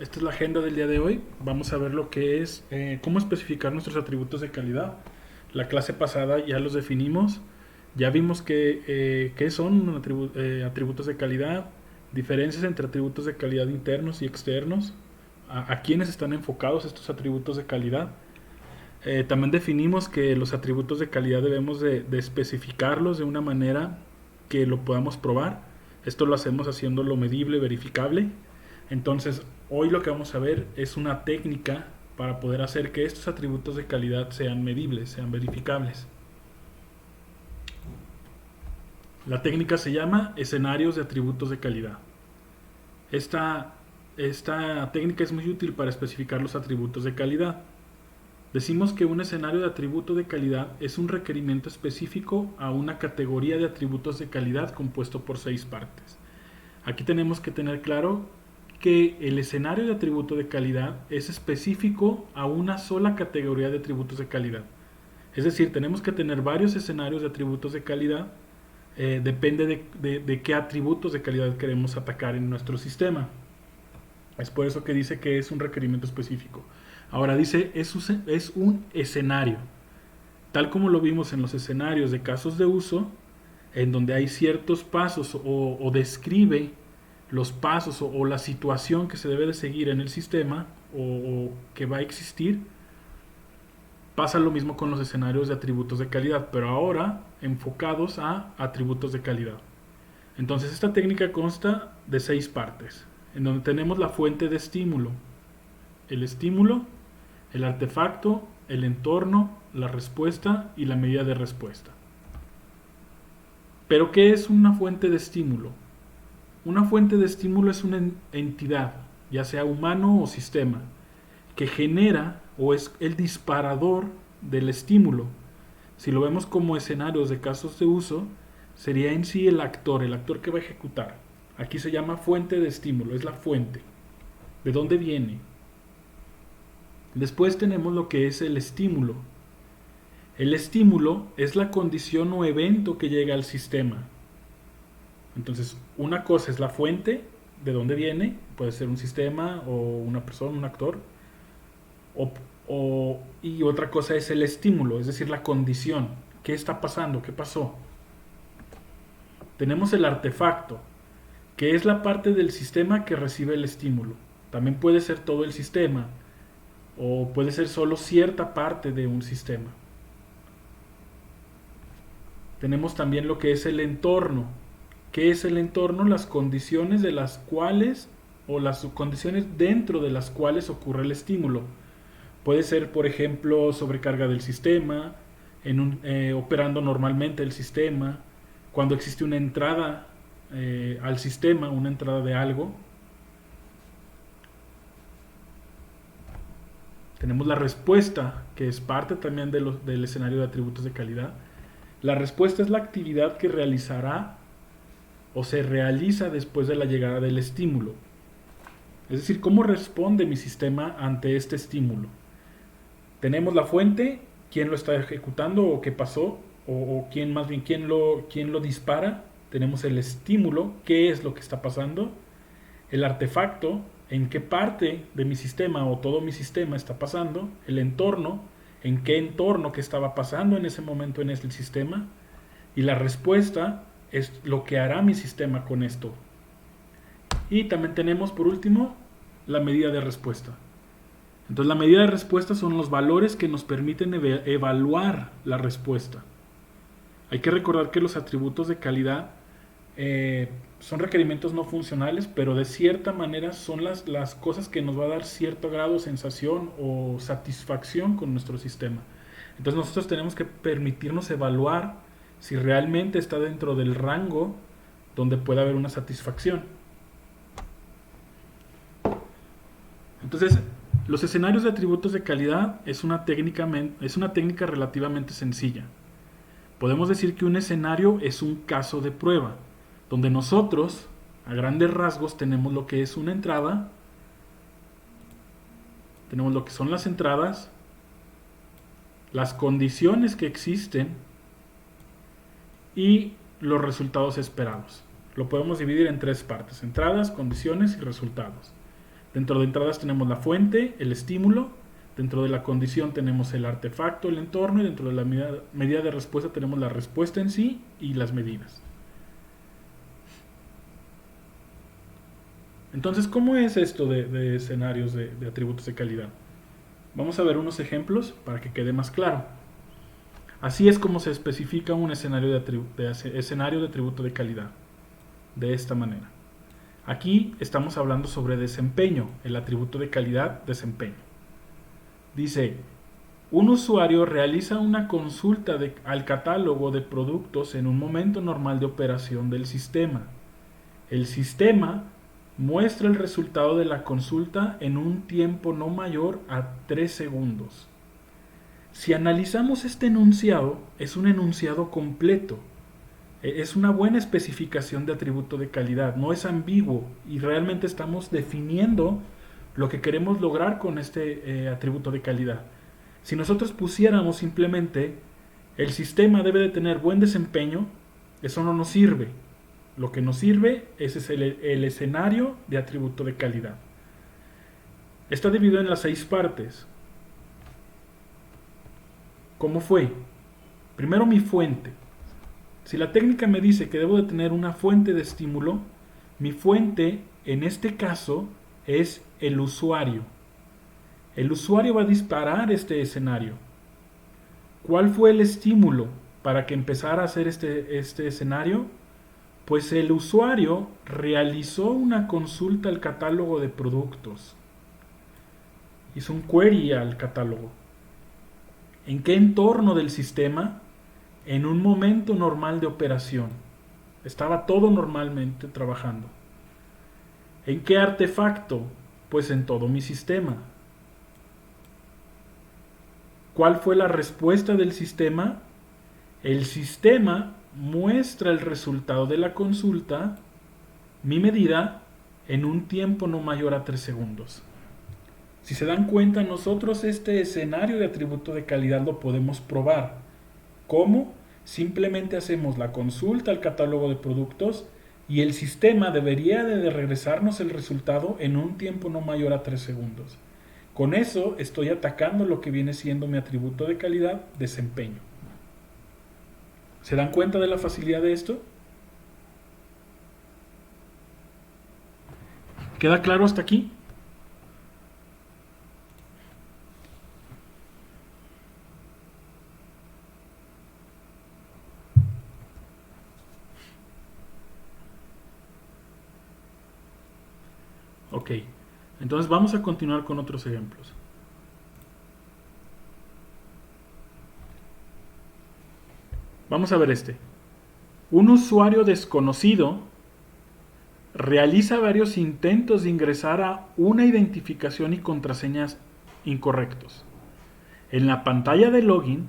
Esta es la agenda del día de hoy. Vamos a ver lo que es cómo especificar nuestros atributos de calidad. La clase pasada ya los definimos. Ya vimos qué son atributos de calidad, diferencias entre atributos de calidad internos y externos, a quiénes están enfocados estos atributos de calidad. También definimos que los atributos de calidad debemos de especificarlos de una manera que lo podamos probar. Esto lo hacemos haciéndolo medible, verificable. Entonces, hoy lo que vamos a ver es una técnica para poder hacer que estos atributos de calidad sean medibles, sean verificables. La técnica se llama escenarios de atributos de calidad. Esta técnica es muy útil para especificar los atributos de calidad. Decimos que un escenario de atributo de calidad es un requerimiento específico a una categoría de atributos de calidad compuesto por 6 partes. Aquí tenemos que tener claro que el escenario de atributo de calidad es específico a una sola categoría de atributos de calidad. Es decir, tenemos que tener varios escenarios de atributos de calidad. Depende de qué atributos de calidad queremos atacar en nuestro sistema. Es por eso que dice que es un requerimiento específico. Ahora dice es un escenario. Tal como lo vimos en los escenarios de casos de uso, en donde hay ciertos pasos o describe los pasos o la situación que se debe de seguir en el sistema o que va a existir. Pasa lo mismo con los escenarios de atributos de calidad, pero ahora enfocados a atributos de calidad. Entonces esta técnica consta de 6 partes, en donde tenemos la fuente de estímulo, el artefacto, el entorno, la respuesta y la medida de respuesta. ¿Pero qué es una fuente de estímulo? Una fuente de estímulo es una entidad, ya sea humano o sistema, que genera o es el disparador del estímulo. Si lo vemos como escenarios de casos de uso, sería en sí el actor que va a ejecutar. Aquí se llama fuente de estímulo, es la fuente. ¿De dónde viene? Después tenemos lo que es el estímulo. El estímulo es la condición o evento que llega al sistema. Entonces, una cosa es la fuente, de dónde viene, puede ser un sistema o una persona, un actor, y otra cosa es el estímulo, es decir, la condición. ¿Qué está pasando? ¿Qué pasó? Tenemos el artefacto, que es la parte del sistema que recibe el estímulo. También puede ser todo el sistema, o puede ser solo cierta parte de un sistema. Tenemos también lo que es el entorno. ¿Qué es el entorno? Las condiciones de las cuales, o las condiciones dentro de las cuales ocurre el estímulo. Puede ser, por ejemplo, sobrecarga del sistema, operando normalmente el sistema, cuando existe una entrada al sistema, una entrada de algo. Tenemos la respuesta, que es parte también del escenario de atributos de calidad. La respuesta es la actividad que realizará o se realiza después de la llegada del estímulo. Es decir, cómo responde mi sistema ante este estímulo. Tenemos la fuente, quién lo está ejecutando o qué pasó, o quién lo dispara. Tenemos el estímulo, qué es lo que está pasando. El artefacto, en qué parte de mi sistema o todo mi sistema está pasando. El entorno, en qué entorno que estaba pasando en ese momento en el sistema. Y la respuesta es lo que hará mi sistema con esto. Y también tenemos por último la medida de respuesta. Entonces la medida de respuesta son los valores que nos permiten evaluar la respuesta. Hay que recordar que los atributos de calidad son requerimientos no funcionales, pero de cierta manera son las cosas que nos va a dar cierto grado de sensación o satisfacción con nuestro sistema. Entonces nosotros tenemos que permitirnos evaluar si realmente está dentro del rango donde puede haber una satisfacción. Entonces, los escenarios de atributos de calidad es una técnica relativamente sencilla. Podemos decir que un escenario es un caso de prueba, donde nosotros, a grandes rasgos, tenemos lo que es una entrada, tenemos lo que son las entradas, las condiciones que existen y los resultados esperados. Lo podemos dividir en 3 partes: entradas, condiciones y resultados. Dentro de entradas tenemos la fuente, el estímulo. Dentro de la condición tenemos el artefacto, el entorno. Y dentro de la medida de respuesta tenemos la respuesta en sí y las medidas. Entonces, ¿cómo es esto de escenarios de atributos de calidad? Vamos a ver unos ejemplos para que quede más claro. Así es como se especifica un escenario de atributo de calidad. De esta manera. Aquí estamos hablando sobre desempeño, el atributo de calidad, desempeño. Dice, un usuario realiza una consulta al catálogo de productos en un momento normal de operación del sistema. El sistema muestra el resultado de la consulta en un tiempo no mayor a 3 segundos. Si analizamos este enunciado, es un enunciado completo. Es una buena especificación de atributo de calidad, no es ambiguo y realmente estamos definiendo lo que queremos lograr con este atributo de calidad. Si nosotros pusiéramos simplemente el sistema debe de tener buen desempeño, eso no nos sirve. Lo que nos sirve es el escenario de atributo de calidad. Está dividido en las 6 partes. ¿Cómo fue? Primero mi fuente. Si la técnica me dice que debo de tener una fuente de estímulo, mi fuente en este caso es el usuario. El usuario va a disparar este escenario. ¿Cuál fue el estímulo para que empezara a hacer este escenario? Pues el usuario realizó una consulta al catálogo de productos. Hizo un query al catálogo. ¿En qué entorno del sistema? En un momento normal de operación. Estaba todo normalmente trabajando. ¿En qué artefacto? Pues en todo mi sistema. ¿Cuál fue la respuesta del sistema? El sistema muestra el resultado de la consulta, mi medida, en un tiempo no mayor a 3 segundos. Si se dan cuenta, nosotros este escenario de atributo de calidad lo podemos probar. ¿Cómo? Simplemente hacemos la consulta al catálogo de productos y el sistema debería de regresarnos el resultado en un tiempo no mayor a 3 segundos. Con eso estoy atacando lo que viene siendo mi atributo de calidad, desempeño. ¿Se dan cuenta de la facilidad de esto? ¿Queda claro hasta aquí? Ok, entonces vamos a continuar con otros ejemplos. Vamos a ver este. Un usuario desconocido realiza varios intentos de ingresar a una identificación y contraseñas incorrectos. En la pantalla de login,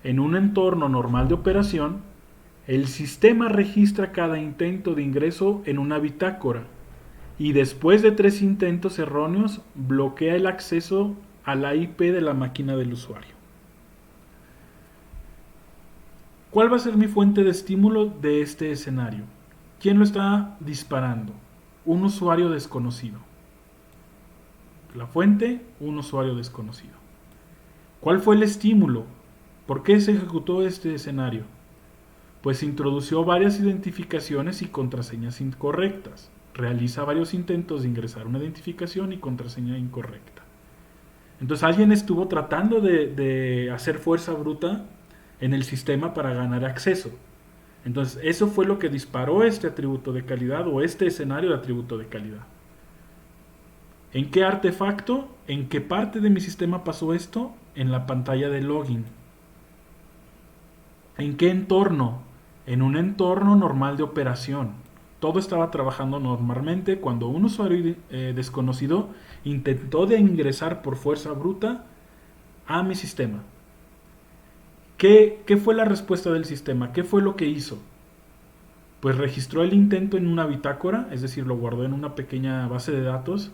en un entorno normal de operación, el sistema registra cada intento de ingreso en una bitácora y después de 3 intentos erróneos bloquea el acceso a la IP de la máquina del usuario. ¿Cuál va a ser mi fuente de estímulo de este escenario? ¿Quién lo está disparando? Un usuario desconocido. La fuente, un usuario desconocido. ¿Cuál fue el estímulo? ¿Por qué se ejecutó este escenario? Pues introdució varias identificaciones y contraseñas incorrectas. Realiza varios intentos de ingresar una identificación y contraseña incorrecta. Entonces alguien estuvo tratando de hacer fuerza bruta en el sistema para ganar acceso. Entonces eso fue lo que disparó este atributo de calidad o este escenario de atributo de calidad. ¿En qué artefacto? ¿En qué parte de mi sistema pasó esto? En la pantalla de login. ¿En qué entorno? En un entorno normal de operación. Todo estaba trabajando normalmente cuando un usuario desconocido intentó de ingresar por fuerza bruta a mi sistema. ¿Qué fue la respuesta del sistema? ¿Qué fue lo que hizo? Pues registró el intento en una bitácora, es decir, lo guardó en una pequeña base de datos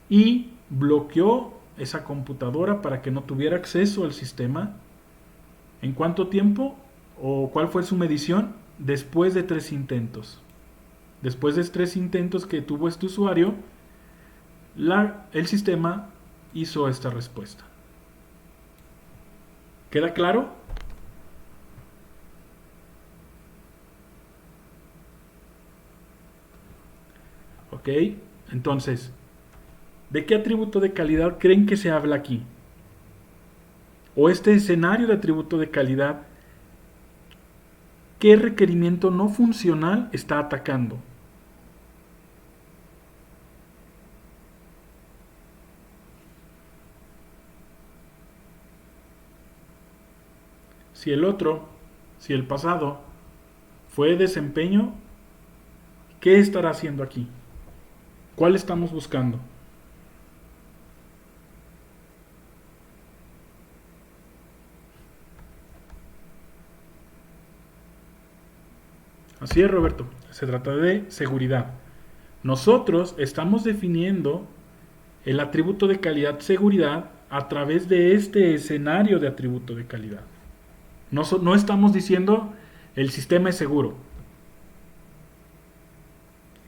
y bloqueó esa computadora para que no tuviera acceso al sistema. ¿En cuánto tiempo? ¿O cuál fue su medición? Después de 3 intentos. Después de 3 intentos que tuvo este usuario, el sistema hizo esta respuesta. ¿Queda claro? Ok, entonces, ¿de qué atributo de calidad creen que se habla aquí? O este escenario de atributo de calidad, ¿qué requerimiento no funcional está atacando? Si el otro, si el pasado fue desempeño, ¿qué estará haciendo aquí? ¿Cuál estamos buscando? Así es, Roberto. Se trata de seguridad. Nosotros estamos definiendo el atributo de calidad seguridad a través de este escenario de atributo de calidad. No estamos diciendo el sistema es seguro.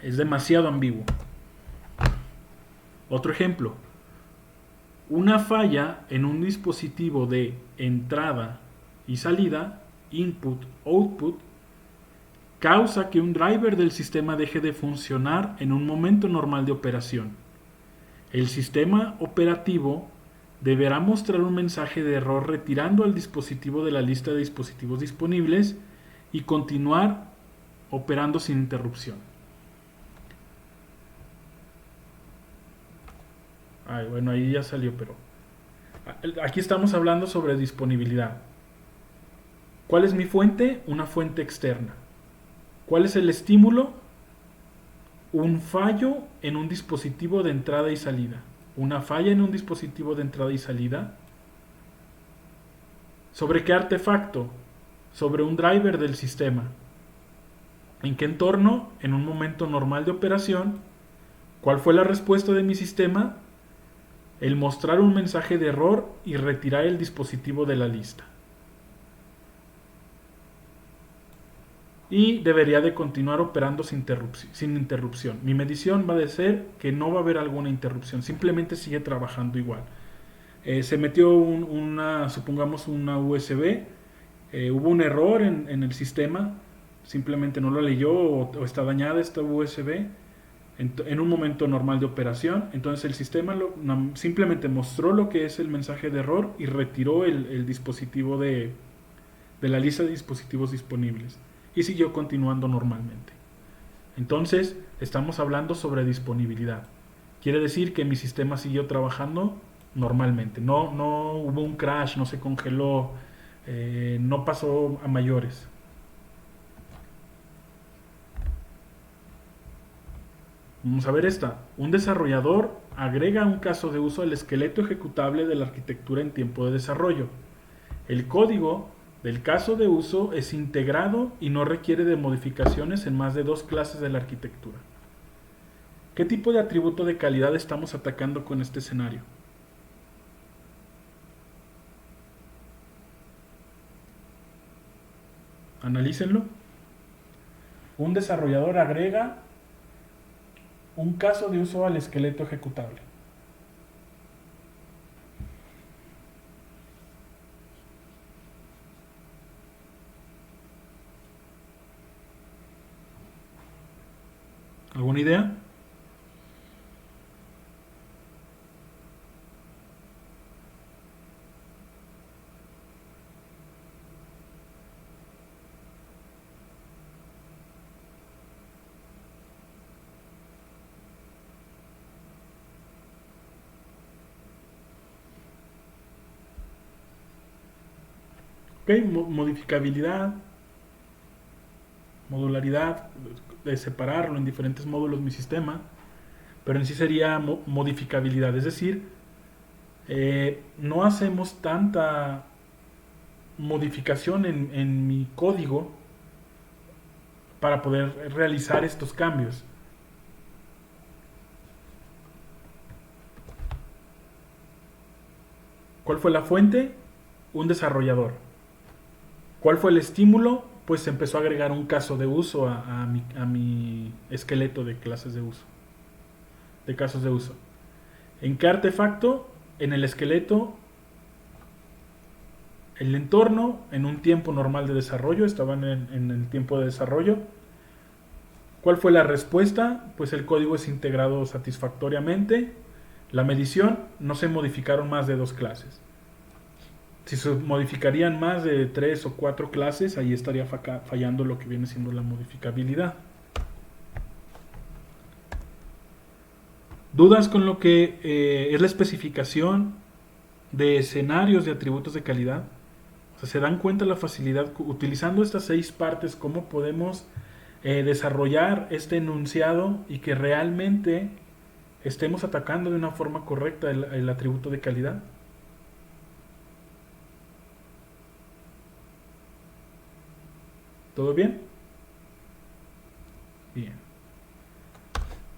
Es demasiado ambiguo. Otro ejemplo. Una falla en un dispositivo de entrada y salida, input, output, causa que un driver del sistema deje de funcionar en un momento normal de operación. El sistema operativo deberá mostrar un mensaje de error retirando al dispositivo de la lista de dispositivos disponibles y continuar operando sin interrupción. Bueno, ahí ya salió, pero aquí estamos hablando sobre disponibilidad. ¿Cuál es mi fuente? Una fuente externa. ¿Cuál es el estímulo? Un fallo en un dispositivo de entrada y salida. Una falla en un dispositivo de entrada y salida. ¿Sobre qué artefacto? Sobre un driver del sistema. ¿En qué entorno? En un momento normal de operación. ¿Cuál fue la respuesta de mi sistema? El mostrar un mensaje de error y retirar el dispositivo de la lista. Y debería de continuar operando sin interrupción. Mi medición va a ser que no va a haber alguna interrupción, simplemente sigue trabajando igual. Se metió supongamos una USB, hubo un error en el sistema, simplemente no lo leyó o está dañada esta USB en un momento normal de operación. Entonces el sistema simplemente mostró lo que es el mensaje de error y retiró el dispositivo de la lista de dispositivos disponibles y siguió continuando normalmente. Entonces estamos hablando sobre disponibilidad. Quiere decir que mi sistema siguió trabajando normalmente. No hubo un crash, no se congeló, no pasó a mayores. Vamos a ver esta. Un desarrollador agrega un caso de uso al esqueleto ejecutable de la arquitectura en tiempo de desarrollo. El código del caso de uso es integrado y no requiere de modificaciones en más de 2 clases de la arquitectura. ¿Qué tipo de atributo de calidad estamos atacando con este escenario? Analícenlo. Un desarrollador agrega un caso de uso al esqueleto ejecutable. ¿Alguna idea? Ok, modificabilidad, modularidad, de separarlo en diferentes módulos mi sistema, pero en sí sería modificabilidad, es decir, no hacemos tanta modificación en mi código para poder realizar estos cambios. ¿Cuál fue la fuente? Un desarrollador. ¿Cuál fue el estímulo? Pues se empezó a agregar un caso de uso a mi esqueleto de clases de uso, de casos de uso. ¿En qué artefacto? En el esqueleto, el entorno, en un tiempo normal de desarrollo, estaban en el tiempo de desarrollo. ¿Cuál fue la respuesta? Pues el código es integrado satisfactoriamente. La medición, no se modificaron más de 2 clases. Si se modificarían más de 3 o 4 clases, ahí estaría fallando lo que viene siendo la modificabilidad. ¿Dudas con lo que es la especificación de escenarios de atributos de calidad? O sea, ¿se dan cuenta la facilidad utilizando estas 6 partes, cómo podemos desarrollar este enunciado y que realmente estemos atacando de una forma correcta el atributo de calidad? ¿Todo bien? Bien.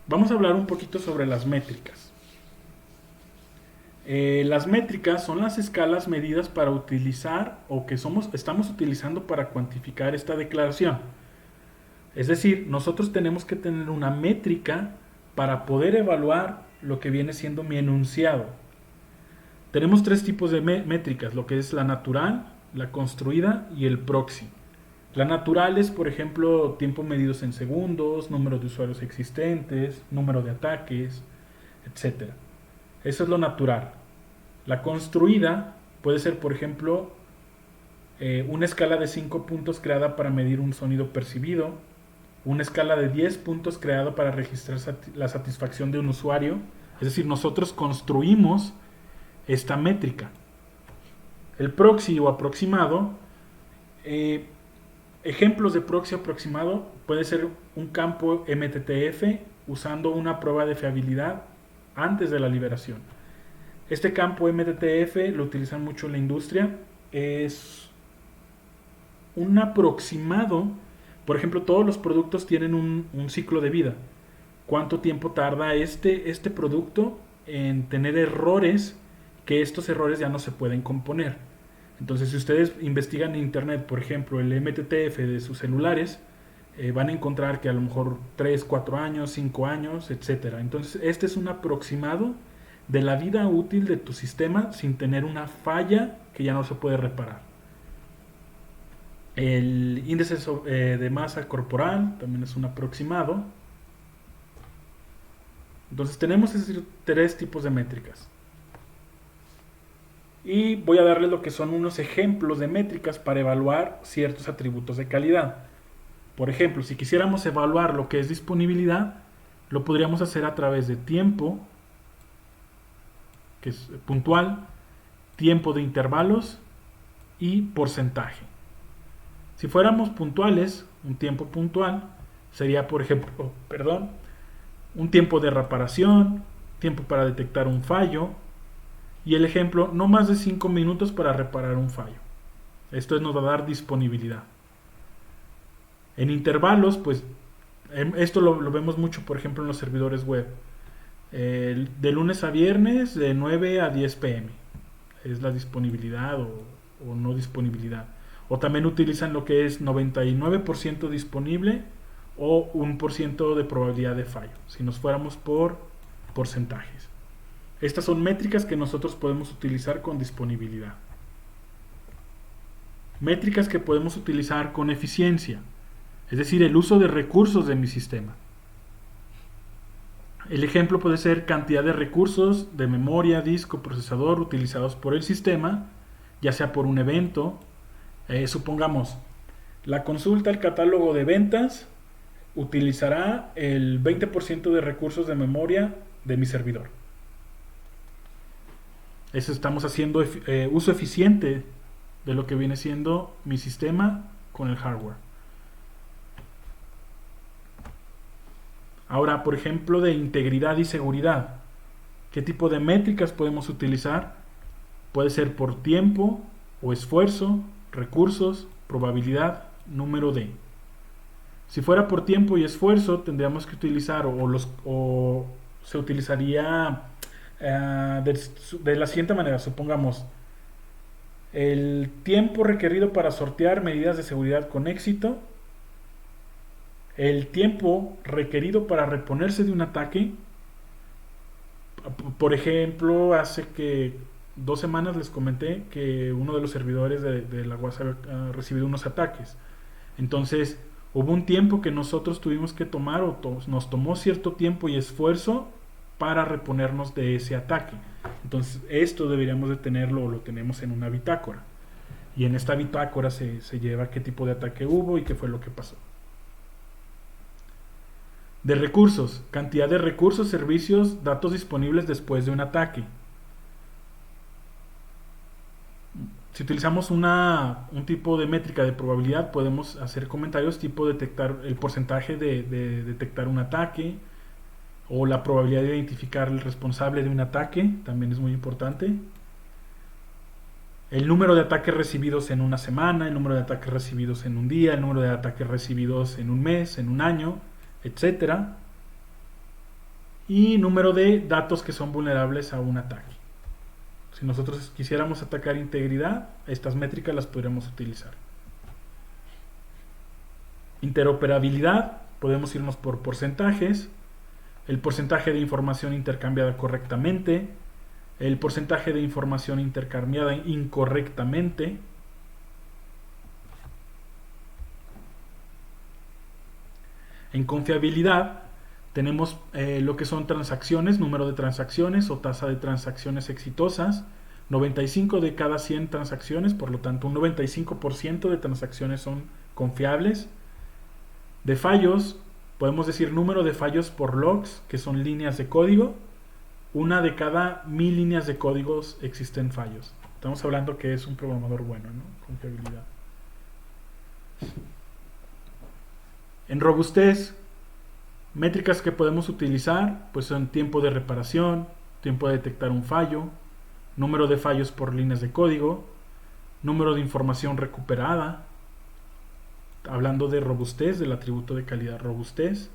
Vamos a hablar un poquito sobre las métricas. Las métricas son las escalas medidas para utilizar o que estamos utilizando para cuantificar esta declaración. Es decir, nosotros tenemos que tener una métrica para poder evaluar lo que viene siendo mi enunciado. Tenemos 3 tipos de métricas, lo que es la natural, la construida y el proxy. La natural es, por ejemplo, tiempo medidos en segundos, número de usuarios existentes, número de ataques, etc. Eso es lo natural. La construida puede ser, por ejemplo, una escala de 5 puntos creada para medir un sonido percibido, una escala de 10 puntos creada para registrar la satisfacción de un usuario. Es decir, nosotros construimos esta métrica. El proxy o aproximado, ejemplos de proxy aproximado puede ser un campo MTTF usando una prueba de fiabilidad antes de la liberación. Este campo MTTF lo utilizan mucho en la industria. Es un aproximado. Por ejemplo, todos los productos tienen un ciclo de vida. ¿Cuánto tiempo tarda este producto en tener errores, que estos errores ya no se pueden componer? Entonces, si ustedes investigan en internet, por ejemplo, el MTTF de sus celulares, van a encontrar que a lo mejor 3, 4 años, 5 años, etc. Entonces, este es un aproximado de la vida útil de tu sistema sin tener una falla que ya no se puede reparar. El índice de masa corporal también es un aproximado. Entonces tenemos esos 3 tipos de métricas. Y voy a darles lo que son unos ejemplos de métricas para evaluar ciertos atributos de calidad. Por ejemplo, si quisiéramos evaluar lo que es disponibilidad, lo podríamos hacer a través de tiempo, que es puntual, tiempo de intervalos y porcentaje. Si fuéramos puntuales, un tiempo puntual sería, por ejemplo, un tiempo de reparación, tiempo para detectar un fallo, y el ejemplo, no más de 5 minutos para reparar un fallo. Esto nos va a dar disponibilidad. En intervalos, pues, esto lo vemos mucho, por ejemplo, en los servidores web. De lunes a viernes, de 9 a 10 pm. Es la disponibilidad o no disponibilidad. O también utilizan lo que es 99% disponible o 1% de probabilidad de fallo, si nos fuéramos por porcentajes. Estas son métricas que nosotros podemos utilizar con disponibilidad. Métricas que podemos utilizar con eficiencia, es decir, el uso de recursos de mi sistema. El ejemplo puede ser cantidad de recursos de memoria, disco, procesador utilizados por el sistema, ya sea por un evento. Supongamos, la consulta al catálogo de ventas utilizará el 20% de recursos de memoria de mi servidor. Eso estamos haciendo uso eficiente de lo que viene siendo mi sistema con el hardware. Ahora, por ejemplo, de integridad y seguridad. ¿Qué tipo de métricas podemos utilizar? Puede ser por tiempo o esfuerzo, recursos, probabilidad, número de. Si fuera por tiempo y esfuerzo, tendríamos que utilizar o se utilizaría de la siguiente manera. Supongamos el tiempo requerido para sortear medidas de seguridad con éxito, el tiempo requerido para reponerse de un ataque. Por ejemplo, hace que 2 semanas les comenté que uno de los servidores de la WhatsApp ha recibido unos ataques. Entonces, hubo un tiempo que nosotros tuvimos que tomar, nos tomó cierto tiempo y esfuerzo para reponernos de ese ataque. Entonces, esto deberíamos de tenerlo, o lo tenemos en una bitácora. Y en esta bitácora se lleva qué tipo de ataque hubo y qué fue lo que pasó. De recursos, cantidad de recursos, servicios, datos disponibles después de un ataque. Si utilizamos un tipo de métrica de probabilidad, podemos hacer comentarios tipo detectar el porcentaje de detectar un ataque, o la probabilidad de identificar el responsable de un ataque, también es muy importante. El número de ataques recibidos en una semana, el número de ataques recibidos en un día, el número de ataques recibidos en un mes, en un año, etcétera. Y número de datos que son vulnerables a un ataque. Si nosotros quisiéramos atacar integridad, estas métricas las podríamos utilizar. Interoperabilidad, podemos irnos por porcentajes. El porcentaje de información intercambiada correctamente, el porcentaje de información intercambiada incorrectamente, en confiabilidad tenemos lo que son transacciones, número de transacciones o tasa de transacciones exitosas. 95 de cada 100 transacciones, por lo tanto un 95% de transacciones son confiables. De fallos, podemos decir número de fallos por logs, que son líneas de código. Una de cada 1000 líneas de códigos existen fallos. Estamos hablando que es un programador bueno, ¿no? Confiabilidad. En robustez, métricas que podemos utilizar pues son tiempo de reparación, tiempo de detectar un fallo, número de fallos por líneas de código, número de información recuperada, hablando de robustez, del atributo de calidad robustez.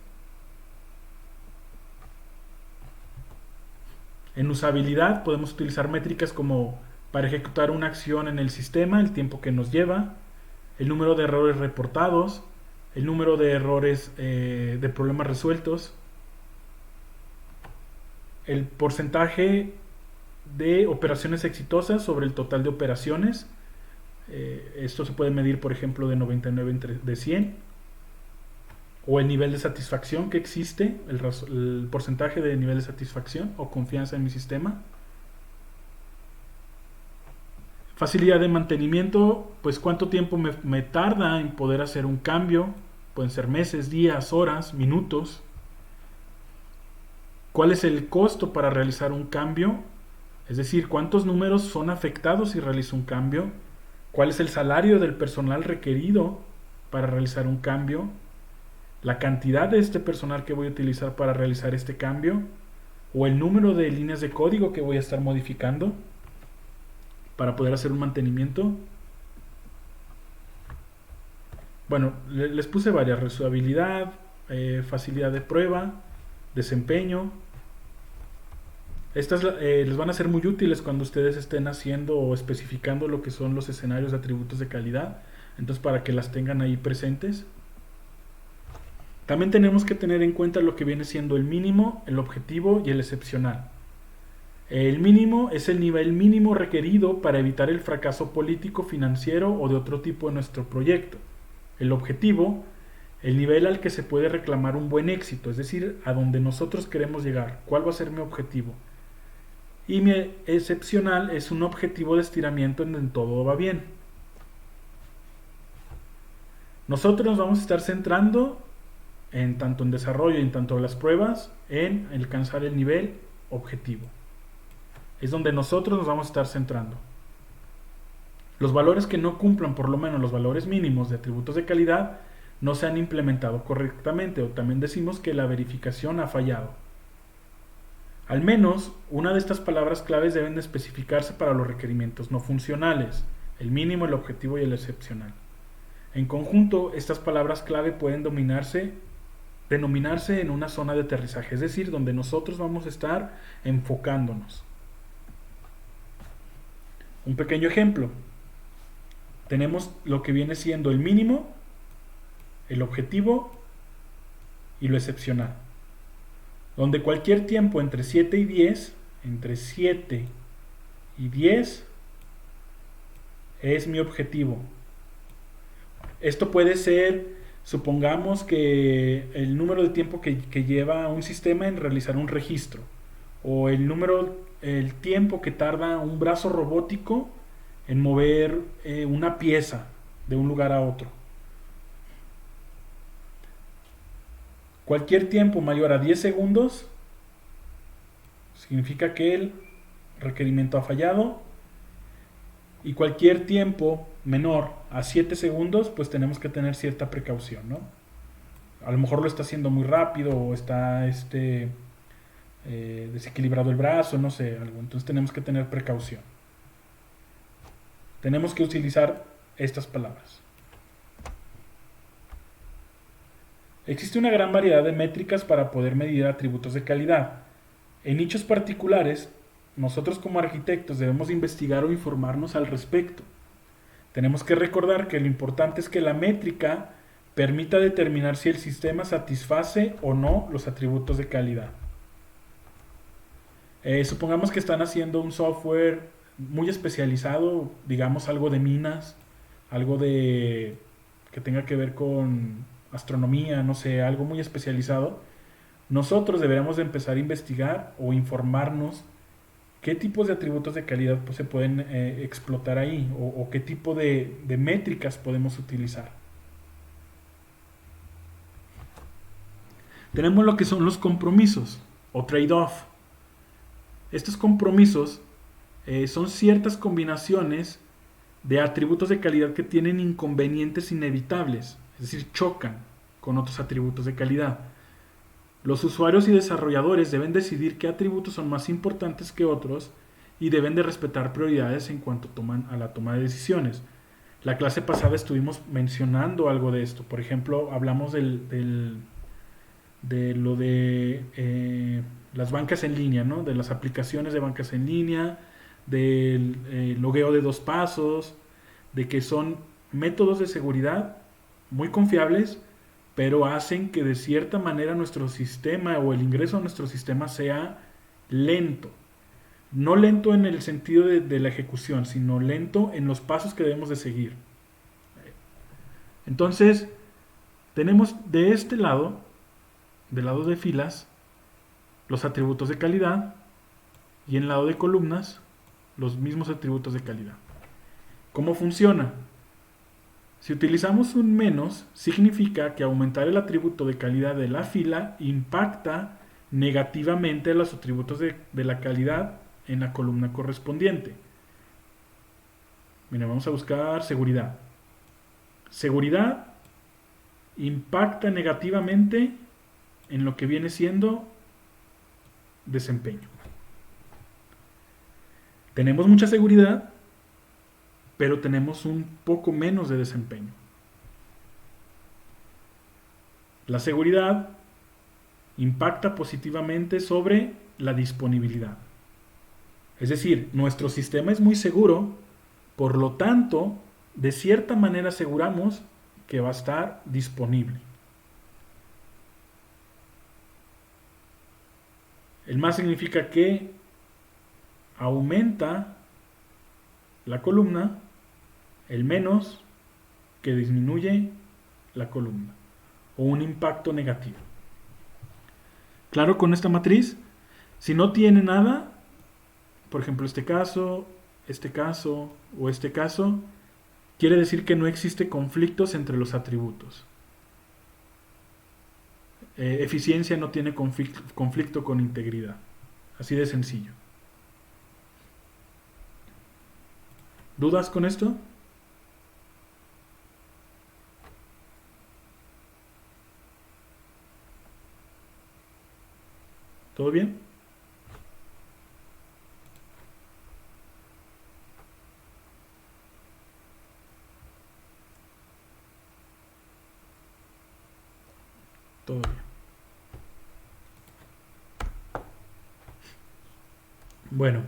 En usabilidad podemos utilizar métricas como para ejecutar una acción en el sistema, el tiempo que nos lleva, el número de errores reportados, el número de errores de problemas resueltos, el porcentaje de operaciones exitosas sobre el total de operaciones. Esto se puede medir, por ejemplo, de 99 de 100, o el nivel de satisfacción que existe, el porcentaje de nivel de satisfacción o confianza en mi sistema. Facilidad de mantenimiento, pues cuánto tiempo me tarda en poder hacer un cambio, pueden ser meses, días, horas, minutos. ¿Cuál es el costo para realizar un cambio? Es decir, cuántos números son afectados si realizo un cambio. ¿Cuál es el salario del personal requerido para realizar un cambio? La cantidad de este personal que voy a utilizar para realizar este cambio, o el número de líneas de código que voy a estar modificando para poder hacer un mantenimiento. Bueno, les puse varias: reusabilidad, facilidad de prueba, desempeño. Estas les van a ser muy útiles cuando ustedes estén haciendo o especificando lo que son los escenarios de atributos de calidad. Entonces, para que las tengan ahí presentes. También tenemos que tener en cuenta lo que viene siendo el mínimo, el objetivo y el excepcional. El mínimo es el nivel mínimo requerido para evitar el fracaso político, financiero o de otro tipo en nuestro proyecto. El objetivo, el nivel al que se puede reclamar un buen éxito, es decir, a donde nosotros queremos llegar. ¿Cuál va a ser mi objetivo? Y mi excepcional es un objetivo de estiramiento en donde todo va bien. Nosotros nos vamos a estar centrando en tanto en desarrollo y en tanto en las pruebas en alcanzar el nivel objetivo. Es donde nosotros nos vamos a estar centrando. Los valores que no cumplan por lo menos los valores mínimos de atributos de calidad no se han implementado correctamente, o también decimos que la verificación ha fallado. Al menos una de estas palabras claves deben de especificarse para los requerimientos no funcionales: el mínimo, el objetivo y el excepcional. En conjunto, estas palabras clave pueden denominarse en una zona de aterrizaje, es decir, donde nosotros vamos a estar enfocándonos. Un pequeño ejemplo: tenemos lo que viene siendo el mínimo, el objetivo y lo excepcional, donde cualquier tiempo entre 7 y 10 entre 7 y 10 es mi objetivo. Esto puede ser, supongamos que el número de tiempo que lleva un sistema en realizar un registro, o el tiempo que tarda un brazo robótico en mover una pieza de un lugar a otro. Cualquier tiempo mayor a 10 segundos significa que el requerimiento ha fallado, y cualquier tiempo menor a 7 segundos pues tenemos que tener cierta precaución, ¿no? A lo mejor lo está haciendo muy rápido o está desequilibrado el brazo, no sé, algo. Entonces tenemos que tener precaución. Tenemos que utilizar estas palabras. Existe una gran variedad de métricas para poder medir atributos de calidad. En nichos particulares, nosotros como arquitectos debemos investigar o informarnos al respecto. Tenemos que recordar que lo importante es que la métrica permita determinar si el sistema satisface o no los atributos de calidad. Supongamos que están haciendo un software muy especializado, digamos algo de minas, algo de que tenga que ver con astronomía, no sé, algo muy especializado. Nosotros deberíamos de empezar a investigar o informarnos qué tipos de atributos de calidad pues, se pueden explotar ahí, o qué tipo de métricas podemos utilizar. Tenemos lo que son los compromisos o trade-off. Estos compromisos son ciertas combinaciones de atributos de calidad que tienen inconvenientes inevitables, es decir, chocan con otros atributos de calidad. Los usuarios y desarrolladores deben decidir qué atributos son más importantes que otros y deben de respetar prioridades en cuanto a la toma de decisiones. La clase pasada estuvimos mencionando algo de esto. Por ejemplo, hablamos de lo de las bancas en línea, ¿no? De las aplicaciones de bancas en línea, del logueo de 2 pasos, de que son métodos de seguridad muy confiables, pero hacen que de cierta manera nuestro sistema o el ingreso a nuestro sistema sea lento. No lento en el sentido de la ejecución, sino lento en los pasos que debemos de seguir. Entonces, tenemos de este lado, del lado de filas, los atributos de calidad, y en el lado de columnas, los mismos atributos de calidad. ¿Cómo funciona? Si utilizamos un menos, significa que aumentar el atributo de calidad de la fila impacta negativamente los atributos de la calidad en la columna correspondiente. Mira, vamos a buscar seguridad. Seguridad impacta negativamente en lo que viene siendo desempeño. Tenemos mucha seguridad, pero tenemos un poco menos de desempeño. La seguridad impacta positivamente sobre la disponibilidad. Es decir, nuestro sistema es muy seguro, por lo tanto, de cierta manera aseguramos que va a estar disponible. El más significa que aumenta la columna, el menos que disminuye la columna, o un impacto negativo. Claro, con esta matriz, si no tiene nada, por ejemplo este caso o este caso, quiere decir que no existe conflictos entre los atributos. Eficiencia no tiene conflicto con integridad. Así de sencillo. ¿Dudas con esto? ¿Todo bien? Todo bien. Bueno,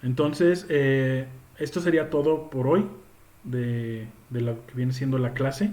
entonces esto sería todo por hoy de lo que viene siendo la clase.